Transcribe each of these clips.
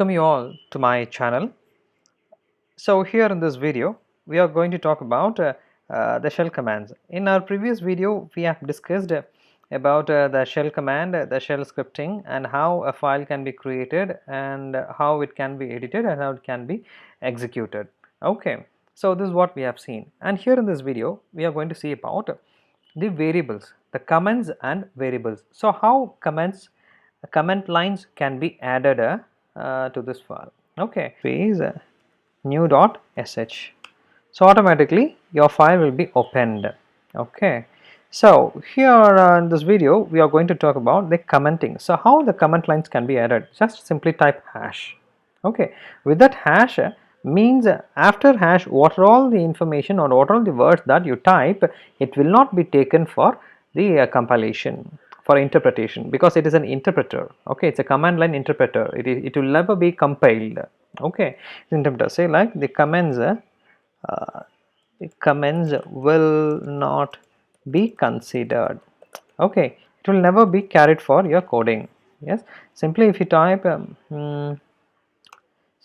Welcome you all to my channel. So here in this video we are going to talk about the shell commands. In our previous video we have discussed about the shell command, the shell scripting, and how a file can be created and how it can be edited and how it can be executed. Okay, so this is what we have seen, and here in this video we are going to see about the variables, the comments and variables. So how comment lines can be added to this file. Okay, is new.sh, so automatically your file will be opened. Okay, so here in this video we are going to talk about the commenting. So how the comment lines can be added? Just simply type hash. Okay, with that hash means after hash what are all the information or what are all the words that you type, it will not be taken for the compilation, for interpretation, because it is an interpreter. Okay, it's a command line interpreter. It will never be compiled. Okay, interpreter. Say like the comments will not be considered. Okay, it will never be carried for your coding. Yes, simply if you type so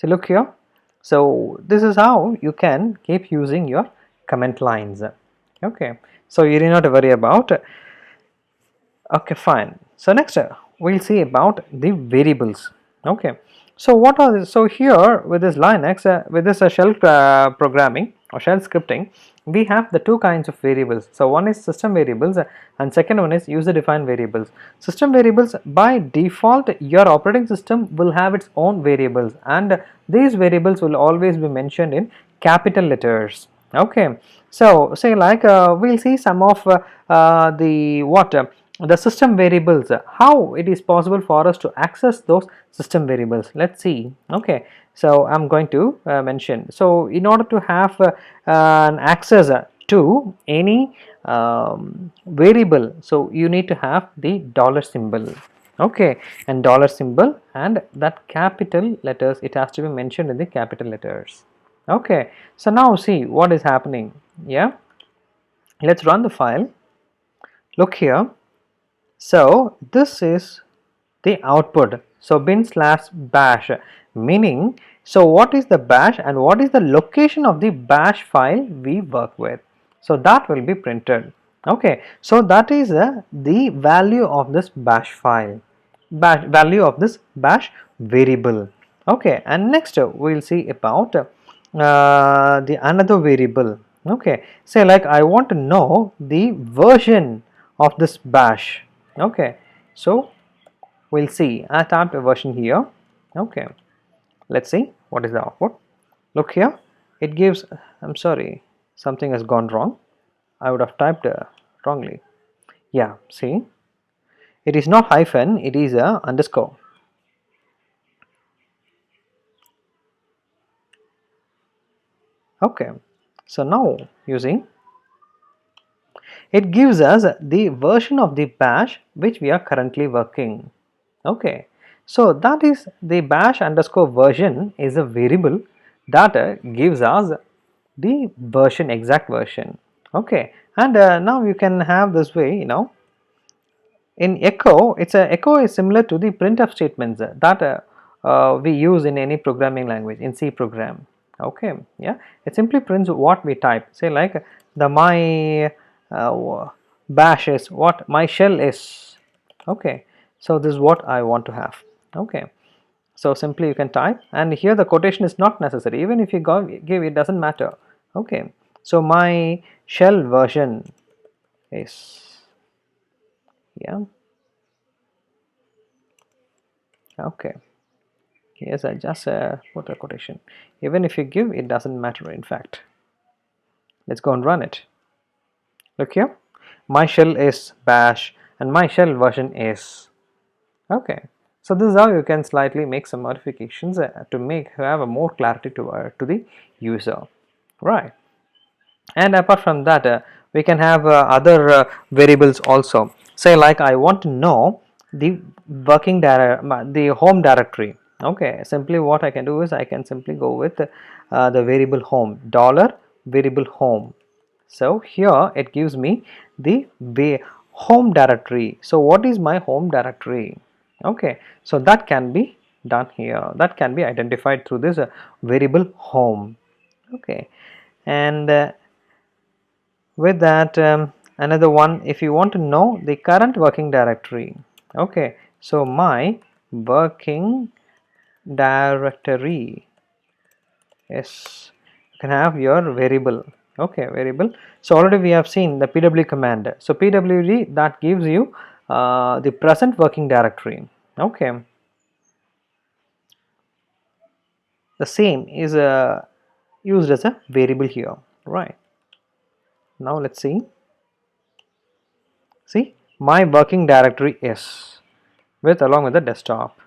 look here, so this is how you can keep using your comment lines. Okay, so you need not worry about. Okay, fine. So next we'll see about the variables. Okay, so what are so here with this Linux, with this shell programming or shell scripting, we have the two kinds of variables. So one is system variables and second one is user defined variables. System variables, by default your operating system will have its own variables, and these variables will always be mentioned in capital letters. Okay, so say like we'll see some of the system variables, how it is possible for us to access those system variables. Let's see. Okay, so I'm going to mention, so in order to have an access to any variable, so you need to have the dollar symbol. Okay, and dollar symbol, and that capital letters, it has to be mentioned in the capital letters. Okay, so now see what is happening. Yeah, let's run the file. Look here, so this is the output. So bin/bash, meaning, so what is the bash and what is the location of the bash file we work with, so that will be printed. Okay, so that is the value of this bash file, value of this bash variable. Okay, and next we'll see about the another variable. Okay, say like I want to know the version of this bash. Okay, so we'll see. I typed a version here. Okay, let's see what is the output. Look here, it gives, I'm sorry, something has gone wrong. I would have typed wrongly. Yeah, see, it is not hyphen, it is a underscore. Okay, so now using, it gives us the version of the bash which we are currently working. Okay, so that is the bash underscore version is a variable that gives us the version, exact version. Okay, and now you can have this way, you know, in echo, echo is similar to the printf statements that we use in any programming language, in C program. Okay, yeah, it simply prints what we type. Say like the my bash is what my shell is. Okay, so this is what I want to have. Okay, so simply you can type, and here the quotation is not necessary. Even if you give, it doesn't matter. Okay, so my shell version is, yeah, okay, yes, I just put a quotation. Even if you give, it doesn't matter. In fact, let's go and run it. Look here, my shell is bash and my shell version is. Okay, so this is how you can slightly make some modifications to have a more clarity to the user, right? And apart from that, we can have other variables also. Say like I want to know the the home directory. Okay, simply what I can do is I can simply go with the variable home, dollar variable home. So here it gives me the home directory. So what is my home directory? Okay, so that can be done here. That can be identified through this variable home. Okay, and with that, another one, if you want to know the current working directory. Okay, so my working directory is, you can have your variable. Okay, variable. So already we have seen the pw command. So pwd, that gives you the present working directory. Okay, the same is used as a variable here, right? Now let's see my working directory is with, along with the desktop.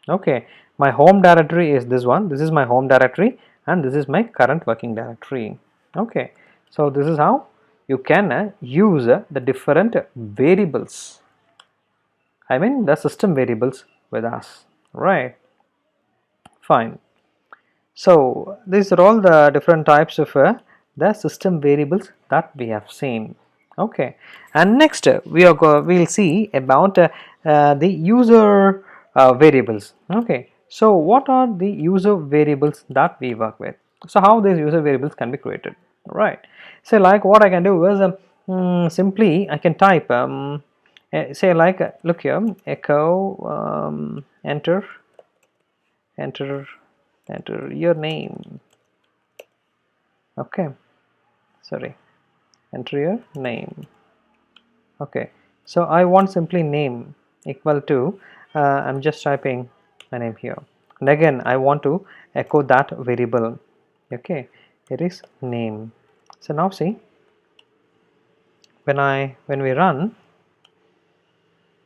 Okay, my home directory is this one. This is my home directory, and this is my current working directory. Okay, so this is how you can use the different variables, I mean the system variables with us, right? Fine. So these are all the different types of the system variables that we have seen. Okay, and next we'll see about the user variables. Okay, so what are the user variables that we work with? So how these user variables can be created, right? So like what I can do is simply I can type say like look here, echo enter your name. Okay, sorry, enter your name. Okay, so I want simply name equal to I'm just typing my name here, and again I want to echo that variable. Okay, it is name. So now see, when we run,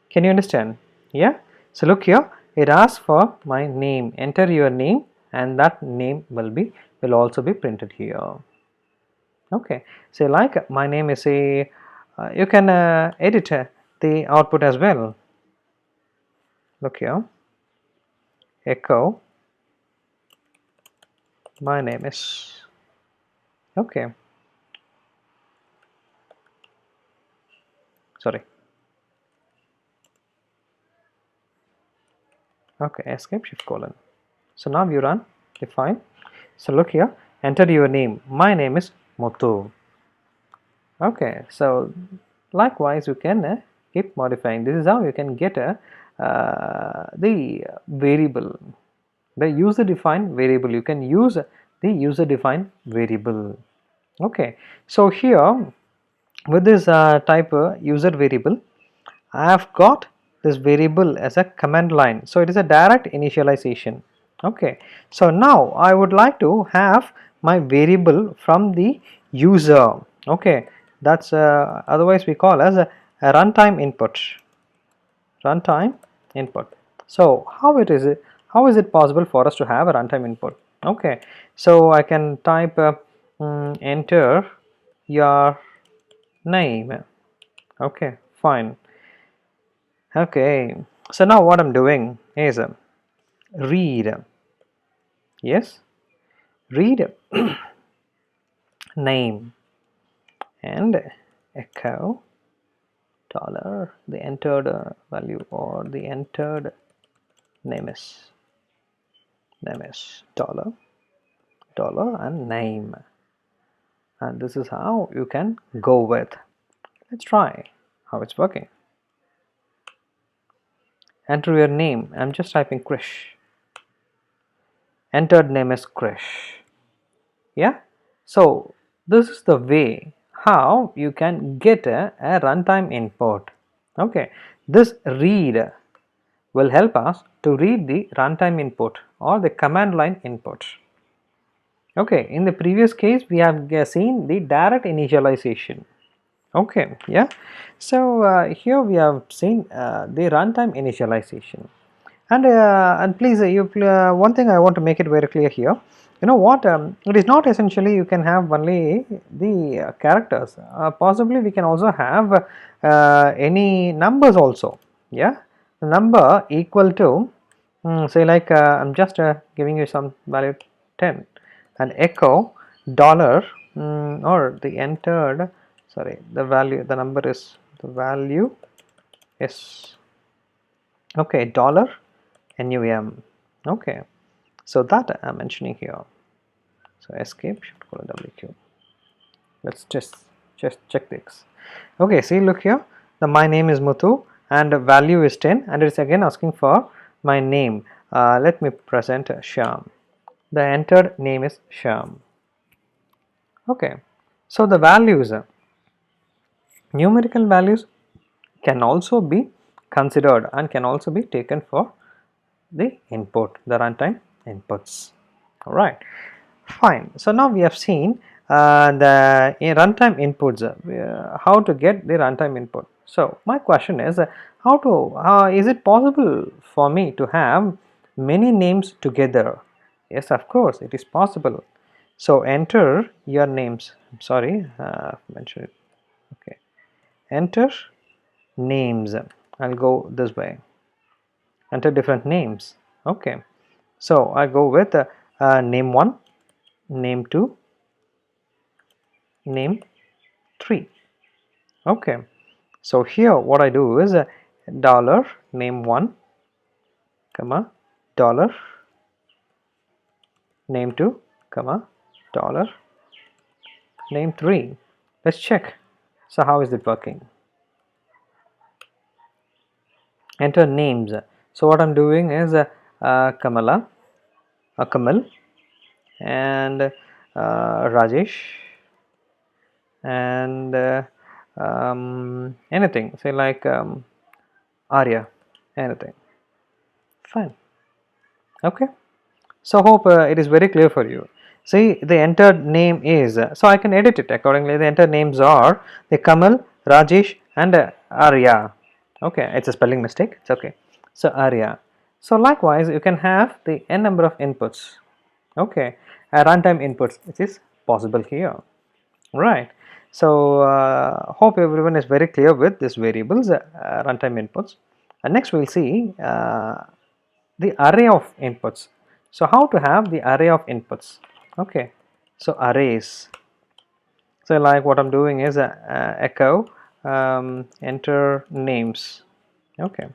can you understand? Yeah, so look here, it asks for my name, enter your name, and that name will also be printed here. Okay, so like my name is a you can edit the output as well. Look here, echo my name is. Okay, sorry. Okay, escape shift colon. So now you run the file. So look here, enter your name. My name is Muthu. Okay, so likewise you can keep modifying. This is how you can get the variable, the user defined variable. You can use the user defined variable. Okay, so here with this type user variable, I have got this variable as a command line, so it is a direct initialization. Okay, so now I would like to have my variable from the user. Okay, that's otherwise we call as a runtime input. Runtime input. So how is it possible for us to have a runtime input? Okay, so I can type enter your name. Okay, fine. Okay, so now what I'm doing is read, yes, read name and echo dollar the entered value, or the entered name is dollar and name, and this is how you can go with. Let's try how it's working. Enter your name. I'm just typing Krish. Entered name is Krish. Yeah, so this is the way how you can get a runtime input. Okay, this read will help us to read the runtime input or the command line input. Okay, in the previous case we have seen the direct initialization. Okay, yeah, so here we have seen the runtime initialization. And please one thing I want to make it very clear here, you know what, it is not essentially you can have only the characters, possibly we can also have any numbers also. Yeah, the number equal to say like I'm just giving you some value 10, and echo dollar or the entered, sorry, the value, the number is, the value is, okay, dollar NUM. Okay, so that I'm mentioning here. So escape shift colon WQ. Let's just check this. Okay, see, look here, the my name is Muthu and the value is 10, and it's again asking for my name. Let me present Shyam. The entered name is Shyam. Okay, so the values, numerical values can also be considered and can also be taken for the input, the runtime inputs. All right, fine. So now we have seen the runtime inputs, how to get the runtime input. So my question is, is it possible for me to have many names together? Yes, of course, it is possible. So enter your names. I'm sorry, mention it. Okay, enter names. I'll go this way. Enter different names. Okay, so I go with name 1, name 2, name 3. Okay, so here what I do is dollar name 1 comma dollar name 2 comma dollar name 3. Let's check. So how is it working? Enter names. So what I'm doing is Kamala, Kamal, and Rajesh, and anything, say like Arya, anything. Fine. Okay. So hope it is very clear for you. See, the entered name is, so I can edit it accordingly. The entered names are the Kamal, Rajesh, and Arya. Okay, it's a spelling mistake. It's okay. So Arya. So likewise, you can have the n number of inputs. Okay, runtime inputs, which is possible here. Right. So hope everyone is very clear with these variables, runtime inputs. And next we'll see the array of inputs. So how to have the array of inputs? Okay, so arrays. So like what I'm doing is echo enter names. Okay,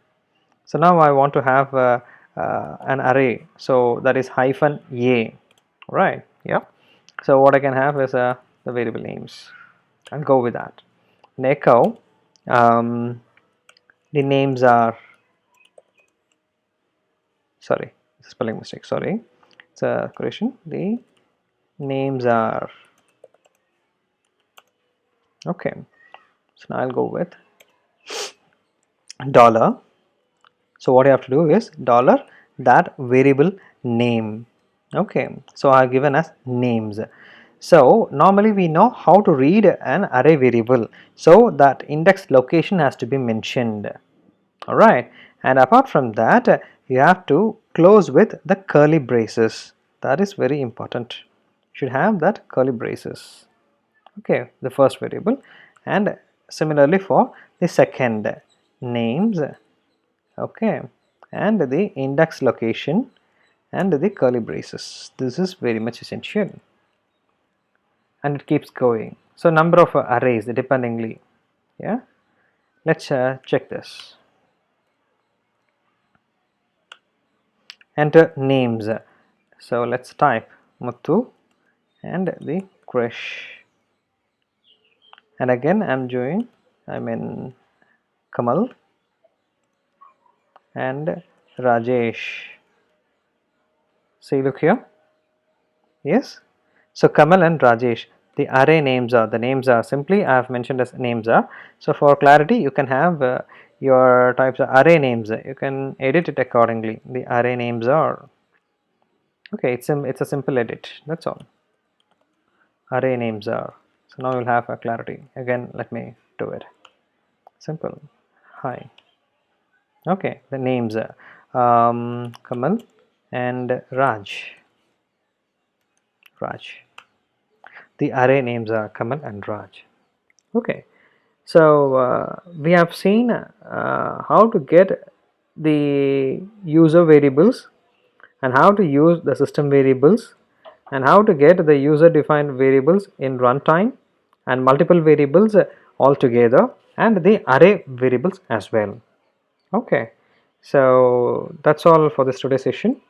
so now I want to have an array, so that is hyphen a, right? Yeah, so what I can have is the variable names. I'll go with that. In echo the names are, sorry, spelling mistake, sorry, it's a correction. The names are, okay, so now I'll go with dollar. So what you have to do is dollar that variable name. Okay, so I have given as names. So normally we know how to read an array variable, so that index location has to be mentioned. All right, and apart from that you have to close with the curly braces. That is very important. You should have that curly braces. Okay, the first variable, and similarly for the second, names. Okay, and the index location and the curly braces. This is very much essential, and it keeps going. So number of arrays dependingly. Yeah, let's check this. Enter names. So let's type Muthu and the Krish, and again I'm Kamal and Rajesh. See, look here. Yes, so Kamal and Rajesh, the array names are, the names are simply I have mentioned as names are. So for clarity you can have your types of array names, you can edit it accordingly. The array names are, okay, it's a simple edit, that's all. Array names are, so now you'll have a clarity. Again, let me do it simple. Hi. Okay, the names are Kamal and Raj. The array names are Kamal and Raj. Okay, so we have seen how to get the user variables and how to use the system variables and how to get the user defined variables in runtime and multiple variables all together and the array variables as well. Okay, so that's all for this today's session.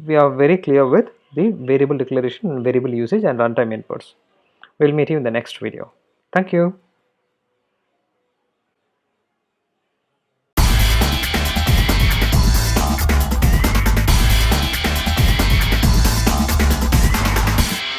we are very clear with the variable declaration, variable usage, and runtime inputs. We'll meet you in the next video. Thank you.